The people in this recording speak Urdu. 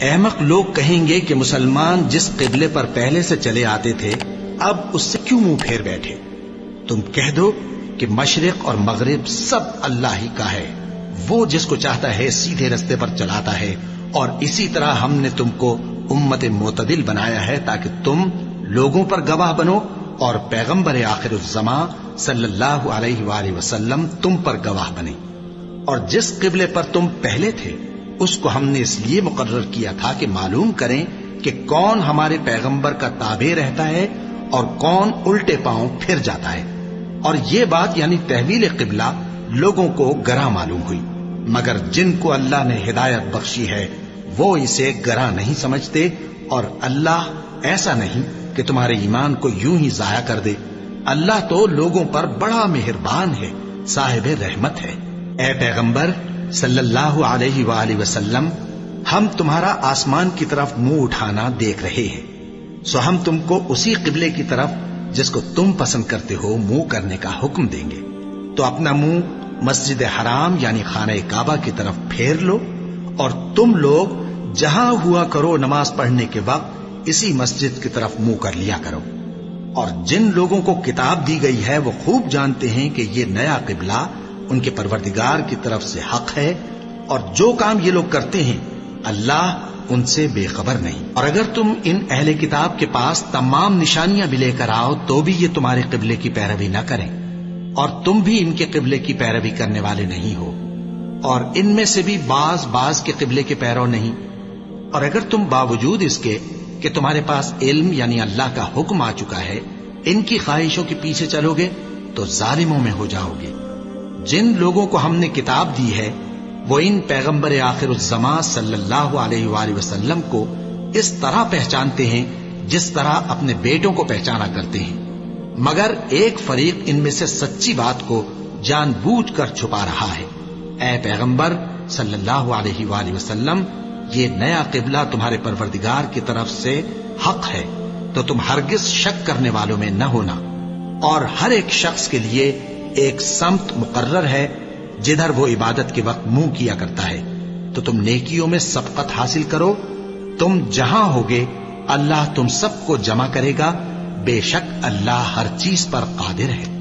احمق لوگ کہیں گے کہ مسلمان جس قبلے پر پہلے سے چلے آتے تھے اب اس سے کیوں منہ پھیر بیٹھے؟ تم کہہ دو کہ مشرق اور مغرب سب اللہ ہی کا ہے، وہ جس کو چاہتا ہے سیدھے رستے پر چلاتا ہے، اور اسی طرح ہم نے تم کو امت معتدل بنایا ہے تاکہ تم لوگوں پر گواہ بنو اور پیغمبر آخر الزماں صلی اللہ علیہ وآلہ وسلم تم پر گواہ بنے۔ اور جس قبلے پر تم پہلے تھے اس کو ہم نے اس لیے مقرر کیا تھا کہ معلوم کریں کہ کون ہمارے پیغمبر کا تابع رہتا ہے اور کون الٹے پاؤں پھر جاتا ہے۔ اور یہ بات یعنی تحویل قبلہ لوگوں کو گراں معلوم ہوئی، مگر جن کو اللہ نے ہدایت بخشی ہے وہ اسے گراں نہیں سمجھتے، اور اللہ ایسا نہیں کہ تمہارے ایمان کو یوں ہی ضائع کر دے۔ اللہ تو لوگوں پر بڑا مہربان ہے، صاحب رحمت ہے۔ اے پیغمبر صلی اللہ علیہ وآلہ وسلم، ہم تمہارا آسمان کی طرف منہ اٹھانا دیکھ رہے ہیں، سو ہم تم کو اسی قبلے کی طرف جس کو تم پسند کرتے ہو منہ کرنے کا حکم دیں گے، تو اپنا منہ مسجد حرام یعنی خانہ کعبہ کی طرف پھیر لو، اور تم لوگ جہاں ہوا کرو نماز پڑھنے کے وقت اسی مسجد کی طرف منہ کر لیا کرو۔ اور جن لوگوں کو کتاب دی گئی ہے وہ خوب جانتے ہیں کہ یہ نیا قبلہ ان کے پروردگار کی طرف سے حق ہے، اور جو کام یہ لوگ کرتے ہیں اللہ ان سے بے خبر نہیں۔ اور اگر تم ان اہل کتاب کے پاس تمام نشانیاں بھی لے کر آؤ تو بھی یہ تمہارے قبلے کی پیروی نہ کریں، اور تم بھی ان کے قبلے کی پیروی کرنے والے نہیں ہو، اور ان میں سے بھی بعض کے قبلے کے پیرو نہیں۔ اور اگر تم باوجود اس کے کہ تمہارے پاس علم یعنی اللہ کا حکم آ چکا ہے ان کی خواہشوں کے پیچھے چلو گے تو ظالموں میں ہو جاؤ گے۔ جن لوگوں کو ہم نے کتاب دی ہے وہ ان پیغمبر آخر الزماں صلی اللہ علیہ وآلہ وسلم کو اس طرح پہچانتے ہیں جس طرح اپنے بیٹوں کو پہچانا کرتے ہیں، مگر ایک فریق ان میں سے سچی بات کو جان بوجھ کر چھپا رہا ہے۔ اے پیغمبر صلی اللہ علیہ وآلہ وسلم، یہ نیا قبلہ تمہارے پروردگار کی طرف سے حق ہے، تو تم ہرگز شک کرنے والوں میں نہ ہونا، اور ہر ایک شخص کے لیے ایک سمت مقرر ہے جدھر وہ عبادت کے وقت منہ کیا کرتا ہے، تو تم نیکیوں میں سبقت حاصل کرو۔ تم جہاں ہوگے اللہ تم سب کو جمع کرے گا، بے شک اللہ ہر چیز پر قادر ہے۔